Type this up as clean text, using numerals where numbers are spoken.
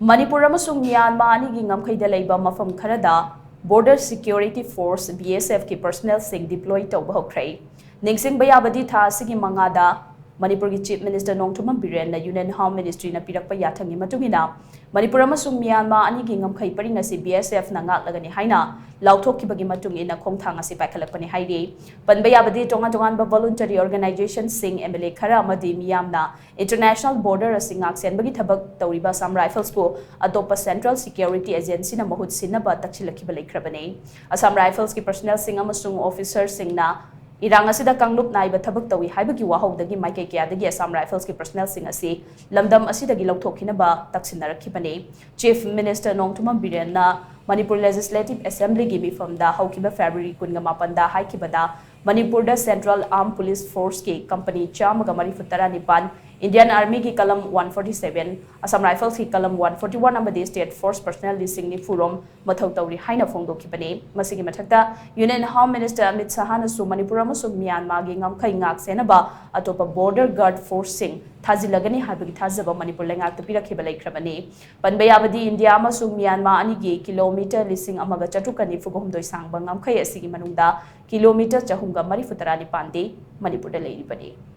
Manipur amasung Myanmar anigi Ngamkhei Da Leiba Mapham Kharada Border Security Force BSF ki personnel sing deploy Touba Houkhre. Ningsing bayabadi tha asigi mangada Manipur ki Chief Minister Nongthumam Biren na Union Home Ministry na pirakpa yathangi matungina Manipur amasung Myanmar anigi Ngamkhei paringa si BSF na ngaklagani haina lauthokibagi matungina khongthang asi paikhalakpani hairi panbayabadi tongan ba voluntary organization sing MLA khara amadi miyamna international border asingak senbagi thabak tawriba Assam Rifles ko atopa Central Security Agency na mahut sinaba takchilakiba leikrabane Assam Rifles ki personnel sing amasung officer sing na Irang asida kanglup naiba thabak tawi haibagi wahawdagi maikay kayadagi Assam Rifles ki personnel sing asi lamdam asidagi lauthokhinaba taksinarakhibane Chief Minister Nongthumam Biren na Manipur Legislative Assembly gi mifamda haukiba February 18 da haikibada Manipur da Central Armed Police Force ki company chamaga marifutara nipan Indian Army ki kalam 147 Assam Rifles ki kalam 141 amadi State Force personnel lising ni furom mathau tawri haina phongdokibane masigi mathakta Union Home Minister Amit Sahana su Manipur amasung Myanmar gi ngamkhai ngak senaba atopa border guard force sing thazilagani habagi thazaba Manipur lengak tapirakhiba leikrabane panbayabadi India amasung Myanmar anigi kilometer lising amaga chatukani fugomdoi sangba ngamkhai asigi manungda kilometer chahumga marifutarani pande Manipur da leiribane